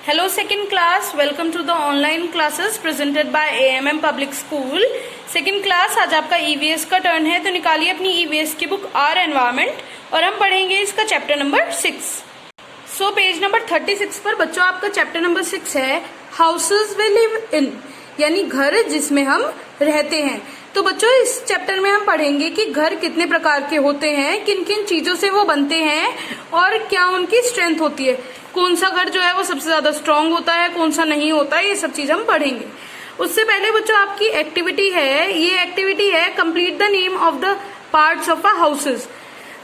Hello second class, welcome to the online classes presented by AMM Public School. Second class आज आपका EVS का turn है, तो निकालिए अपनी EVS की बुक आर एनवायरमेंट और हम पढ़ेंगे इसका chapter number 6। So page number 36 पर बच्चों आपका चैप्टर नंबर 6 है हाउसेस वी लिव इन, यानी घर जिसमें हम रहते हैं। तो बच्चों इस चैप्टर में हम पढ़ेंगे कि घर कितने प्रकार के होते हैं, किन किन चीजों से वो बनते हैं और क्या उनकी स्ट्रेंथ होती है, कौन सा घर जो है वो सबसे ज्यादा स्ट्रांग होता है, कौन सा नहीं होता है, ये सब चीज हम पढ़ेंगे। उससे पहले बच्चों आपकी एक्टिविटी है, ये एक्टिविटी है complete the name of the parts of a houses.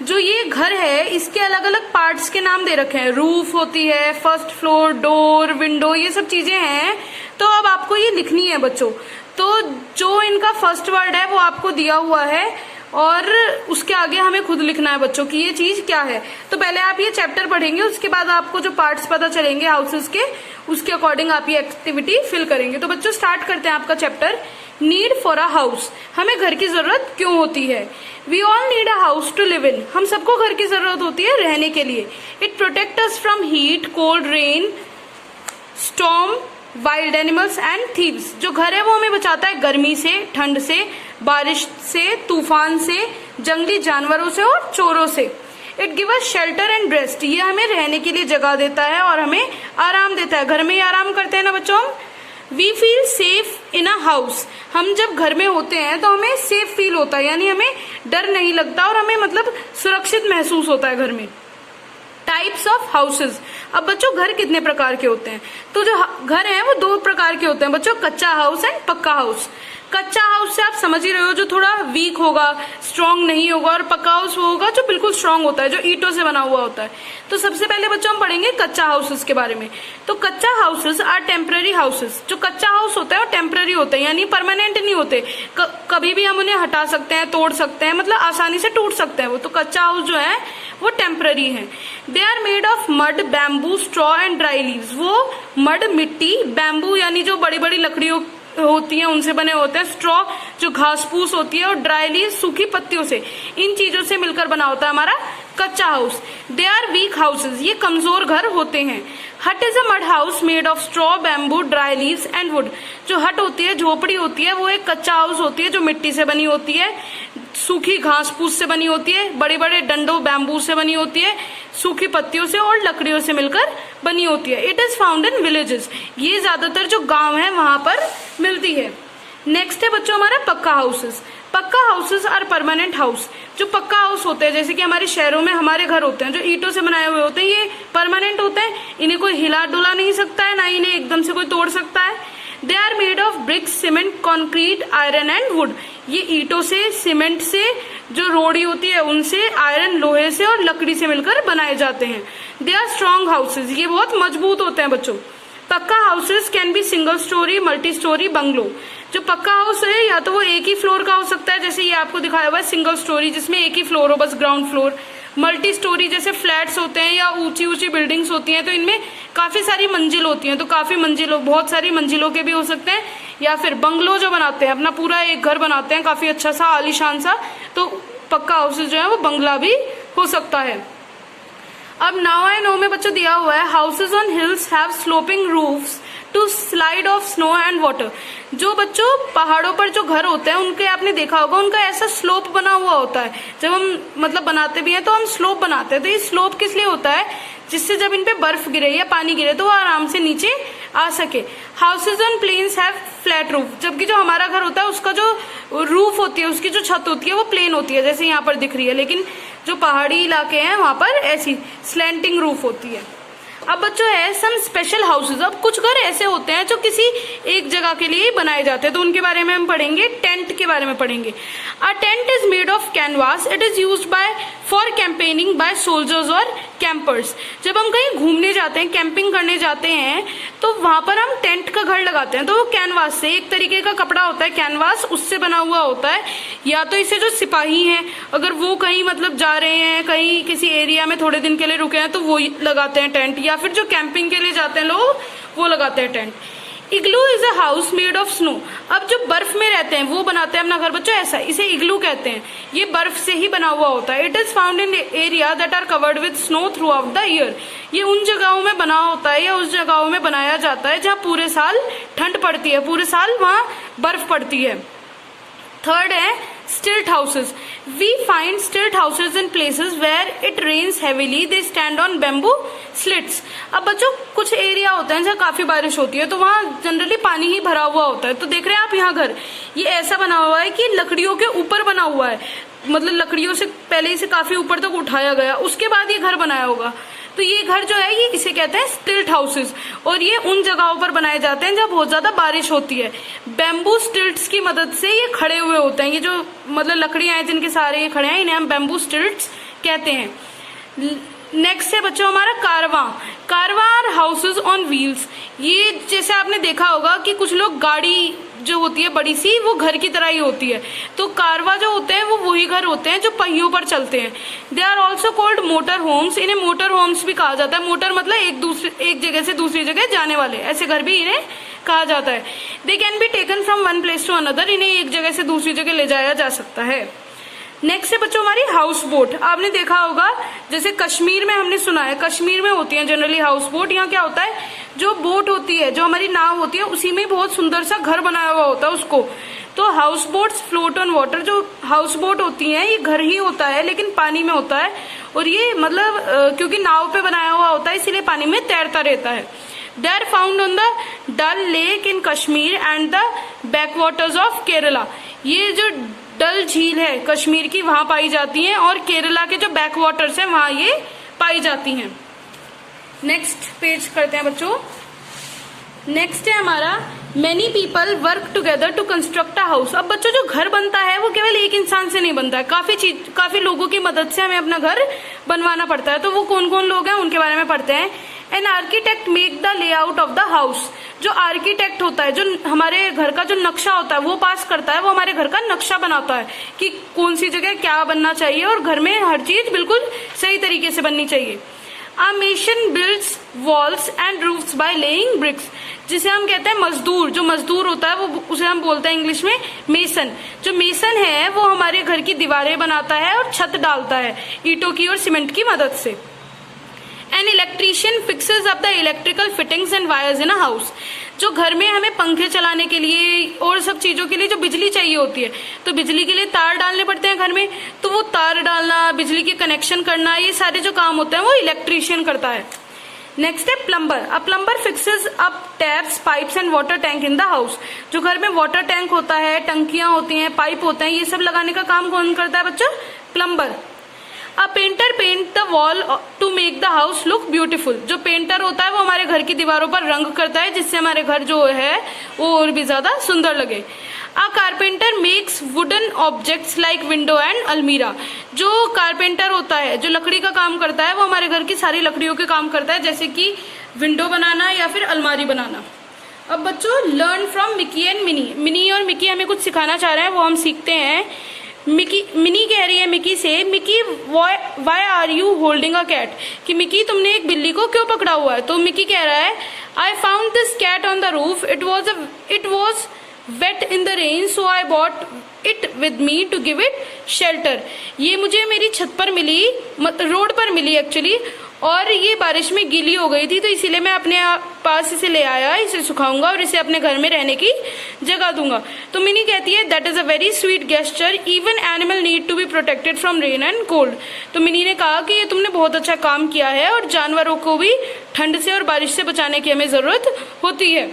जो ये घर है इसके अलग अलग पार्ट्स के नाम दे रखे हैं, रूफ होती है, फर्स्ट फ्लोर, डोर, विंडो, ये सब चीजें हैं। तो अब आपको ये लिखनी है बच्चों। तो जो इनका फर्स्ट वर्ड है वो आपको दिया हुआ है और उसके आगे हमें खुद लिखना है बच्चों कि ये चीज क्या है। तो पहले आप ये चैप्टर पढ़ेंगे, उसके बाद आपको जो पार्ट्स पता चलेंगे हाउसेस के, उसके अकॉर्डिंग आप ये एक्टिविटी फिल करेंगे। तो बच्चों स्टार्ट करते हैं आपका chapter. Need for a house, हमें घर की जरूरत क्यों होती है। We all need a house to live in, हम सबको घर की जरूरत होती है रहने के लिए। It protect us from heat, cold, rain, storm, wild animals and thieves. जो घर है वो हमें बचाता है गर्मी से, ठंड से, बारिश से, तूफान से, जंगली जानवरों से और चोरों से। It give us shelter and rest, ये हमें रहने के लिए जगह देता है और हमें आराम देता है। घर में ही आराम करते हैं ना बच्चों हम। We feel safe in a house, हम जब घर में होते हैं तो हमें सेफ फील होता है, यानी हमें डर नहीं लगता और हमें मतलब सुरक्षित महसूस होता है घर में। टाइप्स ऑफ हाउसेस, अब बच्चों घर कितने प्रकार के होते हैं। तो जो घर है वो दो प्रकार के होते हैं बच्चों, कच्चा हाउस एंड पक्का हाउस। कच्चा हाउस से आप समझ ही रहे हो जो थोड़ा वीक होगा, स्ट्रांग नहीं होगा, और पक्का हाउस वो होगा जो बिल्कुल स्ट्रांग होता है, जो ईंटों से बना हुआ होता है। तो सबसे पहले बच्चों हम पढ़ेंगे कच्चा हाउसेस के बारे में। तो कच्चा हाउसेस आर टेम्पररी हाउसेस, जो कच्चा हाउस होता है वो टेम्पररी होता है, यानी परमानेंट नहीं होते, कभी भी हम उन्हें हटा सकते हैं, तोड़ सकते हैं, मतलब आसानी से टूट सकते हैं वो। तो कच्चा हाउस जो है वो टेम्पररी है। They are made of mud, bamboo, straw and dry leaves, वो मड मिट्टी, बैम्बू यानी जो बड़ी बड़ी लकड़ियों होती हैं उनसे बने होते हैं, स्ट्रॉ जो घास फूस होती है, और ड्राई लीव सूखी पत्तियों से, इन चीजों से मिलकर बना होता है हमारा कच्चा house. They are weak houses, ये कमजोर घर होते हैं। Hut is a mud house made of straw, bamboo, dry leaves and wood, जो हट होती है, झोपड़ी होती है, वो एक कच्चा हाउस होती है जो मिट्टी से बनी होती है, सूखी घास फूस से बनी होती है, बड़े बड़े डंडों बैम्बू से बनी होती है, सूखी पत्तियों से और लकड़ियों से मिलकर बनी होती है। It is found in villages, ये ज्यादातर जो गांव है वहां पर मिलती है। नेक्स्ट है बच्चों हमारा पक्का हाउसेस। पक्का हाउसेस आर परमानेंट हाउस, जो पक्का हाउस होते हैं जैसे कि हमारे शहरों में हमारे घर होते हैं जो ईंटों से बनाए हुए होते हैं, ये परमानेंट होते हैं, इन्हें कोई हिला डुला नहीं सकता है, ना इन्हें एकदम से कोई तोड़ सकता है। They are made of bricks, cement, concrete, iron and wood, ये ईंटों से, सीमेंट से, जो रोड़ी होती है उनसे, आयरन लोहे से और लकड़ी से मिलकर बनाए जाते हैं। दे आर स्ट्रॉन्ग हाउसेज, ये बहुत मजबूत होते हैं बच्चों। पक्का houses can be single storey, multi storey, bungalow. जो पक्का हाउस है या तो वो एक ही फ्लोर का हो सकता है, जैसे ये आपको दिखाया हुआ है सिंगल स्टोरी जिसमें एक ही फ्लोर हो, बस ग्राउंड फ्लोर। मल्टी स्टोरी जैसे फ्लैट्स होते हैं या ऊंची ऊंची बिल्डिंग्स होती हैं, तो इनमें काफी सारी मंजिल होती हैं, तो काफी मंजिलों, बहुत सारी मंजिलों के भी हो सकते हैं। या फिर बंगलो जो बनाते हैं, अपना पूरा एक घर बनाते हैं काफी अच्छा सा, आलीशान सा, तो पक्का हाउसेज जो है वो बंगला भी हो सकता है। अब नाउ आई नो में बच्चों दिया हुआ है houses on hills have sloping roofs to slide off snow and water. जो बच्चों पहाड़ों पर जो घर होते हैं उनके आपने देखा होगा उनका ऐसा स्लोप बना हुआ होता है, जब हम मतलब बनाते भी हैं तो हम स्लोप बनाते हैं। तो ये स्लोप किस लिए होता है, जिससे जब इन पे बर्फ गिरे या पानी गिरे तो वो आराम से नीचे आ सके। Houses on plains have flat roof, जबकि जो हमारा घर होता है उसका जो रूफ होती है, उसकी जो छत होती है वो प्लेन होती है, जैसे यहाँ पर दिख रही है, लेकिन जो पहाड़ी इलाके हैं वहां पर ऐसी स्लैंटिंग रूफ होती है। अब बच्चों है सम स्पेशल हाउसेज, अब कुछ घर ऐसे होते हैं जो किसी एक जगह के लिए बनाए जाते हैं, तो उनके बारे में हम पढ़ेंगे। टेंट के बारे में पढ़ेंगे। A tent is made of canvas, it is used by for campaigning by soldiers और कैंपर्स। जब हम कहीं घूमने जाते हैं, कैंपिंग करने जाते हैं, तो वहां पर हम टेंट का घर लगाते हैं। तो वो कैनवास से, एक तरीके का कपड़ा होता है कैनवास, उससे बना हुआ होता है। या तो इसे जो सिपाही हैं अगर वो कहीं मतलब जा रहे हैं, कहीं किसी एरिया में थोड़े दिन के लिए रुके हैं, तो वो लगाते हैं टेंट, या फिर जो कैंपिंग के लिए जाते हैं लोग वो लगाते हैं tent. Igloo is a house made of snow. अब जो बर्फ में रहते हैं वो बनाते हैं अपना घर बच्चों ऐसा, इसे इग्लू कहते हैं। ये बर्फ से ही बना हुआ होता है। It is found in area that are covered with snow throughout the year. ये उन जगहों में बना होता है या उस जगहों में बनाया जाता है जहाँ पूरे साल ठंड पड़ती है, पूरे साल वहाँ बर्फ पड़ती है। थर्ड है stilt houses. We find stilt houses in places where it rains heavily, they stand on bamboo slits. अब बच्चों कुछ एरिया होते हैं जहाँ काफी बारिश होती है तो वहाँ जनरली पानी ही भरा हुआ होता है। तो देख रहे हैं आप यहाँ घर, ये ऐसा बना हुआ है कि लकड़ियों के ऊपर बना हुआ है, मतलब लकड़ियों से पहले इसे काफी ऊपर तक उठाया गया, उसके बाद ये घर बनाया होगा। तो ये घर जो है ये इसे कहते हैं स्टिल्ट हाउसेस, और ये उन जगहों पर बनाए जाते हैं जहाँ बहुत ज्यादा बारिश होती है। बैम्बू स्टिल्ट्स की मदद से ये खड़े हुए होते हैं। ये जो मतलब लकड़ियां हैं जिनके सारे ये खड़े हैं इन्हें हम बैम्बू स्टिल्ट्स कहते हैं। नेक्स्ट है बच्चों हमारा कारवां। कारवां आर हाउसेज ऑन व्हील्स। ये जैसे आपने देखा होगा कि कुछ लोग गाड़ी जो होती है बड़ी सी वो घर की तरह ही होती है, तो कारवा जो होते हैं वो वही घर होते हैं जो पहियों पर चलते हैं। They are also called motor homes. इन्हें मोटर होम्स भी कहा जाता है। मोटर मतलब एक जगह से दूसरी जगह जाने वाले, ऐसे घर भी इन्हें कहा जाता है। They can be taken from one place to another. इन्हें एक जगह से दूसरी जगह ले जाया जा सकता है। नेक्स्ट है बच्चों हमारी हाउस बोट। आपने देखा होगा जैसे कश्मीर में हमने सुना है, कश्मीर में होती है जनरली हाउस बोट। यहाँ क्या होता है, जो बोट होती है, जो हमारी नाव होती है, उसी में बहुत सुंदर सा घर बनाया हुआ होता है उसको। तो house boats float on water. जो हाउस बोट होती हैं ये घर ही होता है लेकिन पानी में होता है, और ये मतलब क्योंकि नाव पे बनाया हुआ होता है इसीलिए पानी में तैरता रहता है। They are found on the Dal lake in Kashmir and the backwaters of Kerala. ये जो डल झील है कश्मीर की वहां पाई जाती हैं, और केरला के जो बैक वाटर्स हैं वहां ये पाई जाती हैं। नेक्स्ट पेज करते हैं बच्चों। नेक्स्ट है हमारा many people work together to construct a house. अब बच्चों जो घर बनता है वो केवल एक इंसान से नहीं बनता है, काफी लोगों की मदद से हमें अपना घर बनवाना पड़ता है। तो वो कौन कौन लोग हैं उनके बारे में पढ़ते हैं। An architect make the layout of the house. जो आर्किटेक्ट होता है, जो हमारे घर का जो नक्शा होता है वो पास करता है, वो हमारे घर का नक्शा बनाता है कि कौन सी जगह क्या बनना चाहिए और घर में हर चीज बिल्कुल सही तरीके से बननी चाहिए। A mason builds walls and roofs by laying bricks। जिसे हम कहते हैं मजदूर। जो मजदूर होता है वो उसे हम बोलते हैं इंग्लिश में मेसन। जो मेसन है वो हमारे घर की दीवारें बनाता है और छत डालता है ईंटों की और सीमेंट की मदद से। An electrician fixes up the electrical fittings and wires in a house. जो घर में हमें पंखे चलाने के लिए और सब चीजों के लिए जो बिजली चाहिए होती है, तो बिजली के लिए तार डालने पड़ते हैं घर में, तो वो तार डालना, बिजली के कनेक्शन करना, ये सारे जो काम होते हैं वो इलेक्ट्रीशियन करता है। नेक्स्ट है plumber. A plumber fixes up taps, pipes and water tank in the house. जो घर में वाटर टैंक होता है, टंकियां होती हैं, पाइप होते हैं, ये सब लगाने का काम कौन करता है बच्चों? Plumber. A painter paint the wall to make the house look beautiful. जो पेंटर होता है वो हमारे घर की दीवारों पर रंग करता है जिससे हमारे घर जो है वो और भी ज्यादा सुंदर लगे। अ carpenter makes wooden objects like window and अलमीरा। जो कारपेंटर होता है, जो लकड़ी का काम करता है, वो हमारे घर की सारी लकड़ियों के काम करता है, जैसे कि विंडो बनाना या फिर अलमारी बनाना। अब बच्चों learn from Mickey and mini. Mini और मिकी हमें कुछ सिखाना चाह रहे हैं, वो हम सीखते हैं। मिनी कह रही है मिकी से, Mickey why are you holding a cat. कि मिकी तुमने एक बिल्ली को क्यों पकड़ा हुआ है? तो मिकी कह रहा है I found this cat on the roof, it was wet in the rain so I bought it with me to give it shelter. ये मुझे मेरी छत पर मिली, रोड पर मिली एक्चुअली, और ये बारिश में गीली हो गई थी तो इसीलिए मैं अपने पास इसे ले आया, इसे सुखाऊंगा और इसे अपने घर में रहने की जगह दूंगा। तो मिनी कहती है that is a very sweet gesture, even animal need to be protected from rain and cold. तो मिनी ने कहा कि ये तुमने बहुत अच्छा काम किया है और जानवरों को भी ठंड से और बारिश से बचाने की हमें जरूरत होती है।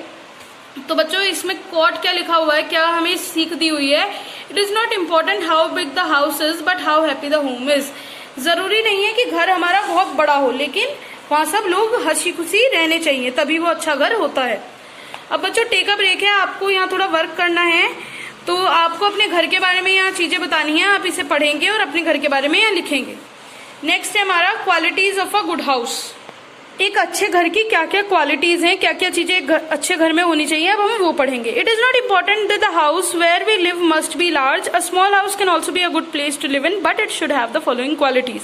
तो बच्चों इसमें कोट क्या लिखा हुआ है, क्या हमें सीख दी हुई है? It is not important how big the house is but how happy the home is. जरूरी नहीं है कि घर हमारा बहुत बड़ा हो, लेकिन वहाँ सब लोग हंसी खुशी रहने चाहिए, तभी वो अच्छा घर होता है। अब बच्चों टेक अ ब्रेक है, आपको यहाँ थोड़ा वर्क करना है, तो आपको अपने घर के बारे में यहाँ चीजें बतानी है, आप इसे पढ़ेंगे और अपने घर के बारे में यहाँ लिखेंगे। नेक्स्ट है हमारा qualities of a good house. एक अच्छे घर की क्या क्या क्वालिटीज हैं, क्या क्या चीजें अच्छे घर में होनी चाहिए, अब हम वो पढ़ेंगे। It is not important that the house where we live must be large, a small house can also be a good place to live in, but it should have the following qualities.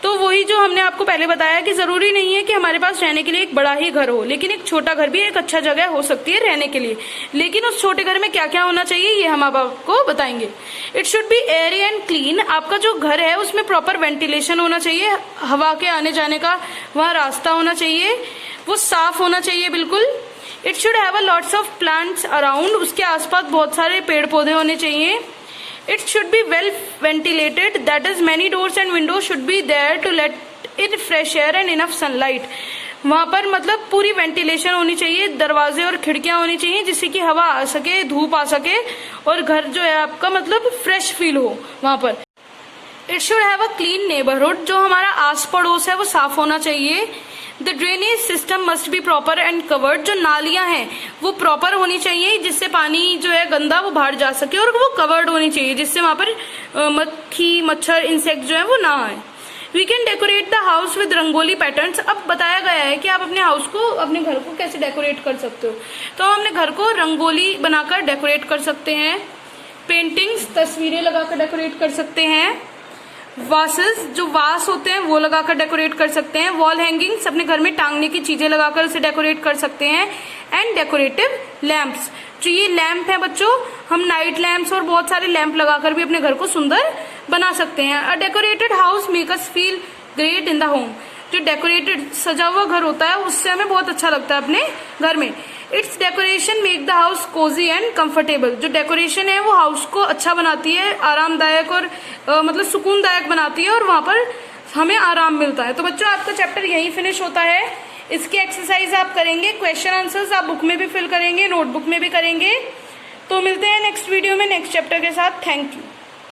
तो वही जो हमने आपको पहले बताया कि जरूरी नहीं है कि हमारे पास रहने के लिए एक बड़ा ही घर हो, लेकिन एक छोटा घर भी एक अच्छा जगह हो सकती है रहने के लिए। लेकिन उस छोटे घर में क्या क्या होना चाहिए ये हम आपको बताएंगे। It should be Airy and clean. आपका जो घर है उसमें प्रॉपर वेंटिलेशन होना चाहिए, हवा के आने जाने का वहाँ रास्ता होना चाहिए, वो साफ होना चाहिए बिल्कुल। It should have a lots of plants around. उसके आसपास बहुत सारे पेड़ पौधे होने चाहिए। It should be well ventilated, that is many doors and windows should be there to let in fresh air and enough sunlight। वहाँ पर मतलब पूरी वेंटिलेशन होनी चाहिए, दरवाजे और खिड़कियां होनी चाहिए जिससे कि हवा आ सके, धूप आ सके और घर जो है आपका मतलब फ्रेश फील हो वहाँ पर। It should have a clean neighbourhood. जो हमारा आस पड़ोस है वो साफ होना चाहिए। The drainage system must be proper and covered. जो नालियां हैं वो प्रॉपर होनी चाहिए जिससे पानी जो है गंदा वो बाहर जा सके, और वो कवर्ड होनी चाहिए जिससे वहां पर मक्खी मच्छर इंसेक्ट जो है वो ना आए। We can decorate the house with rangoli patterns. अब बताया गया है कि आप अपने हाउस को, अपने घर को कैसे डेकोरेट कर सकते हो। तो हम अपने घर को रंगोली बनाकर डेकोरेट कर सकते हैं, पेंटिंग्स तस्वीरें लगाकर डेकोरेट कर सकते हैं, वासेस जो वास होते हैं वो लगाकर डेकोरेट कर सकते हैं, वॉल हैंगिंग्स अपने घर में टांगने की चीजें लगाकर उसे डेकोरेट कर सकते हैं, एंड डेकोरेटिव लैंप्स। जो ये लैंप है बच्चों, हम नाइट लैंप्स और बहुत सारे लैंप लगाकर भी अपने घर को सुंदर बना सकते हैं। A decorated house make us feel great in the home. जो डेकोरेटेड सजा हुआ घर होता है उससे हमें बहुत अच्छा लगता है अपने घर में। It's decoration make the house Cozi and comfortable. जो डेकोरेशन है वो हाउस को अच्छा बनाती है, आरामदायक और मतलब सुकूनदायक बनाती है, और वहां पर हमें आराम मिलता है। तो बच्चों आपका चैप्टर यहीं फिनिश होता है। इसकी एक्सरसाइज आप करेंगे, क्वेश्चन आंसर्स आप बुक में भी फिल करेंगे, नोटबुक में भी करेंगे। तो मिलते हैं नेक्स्ट वीडियो में नेक्स्ट चैप्टर के साथ। Thank you.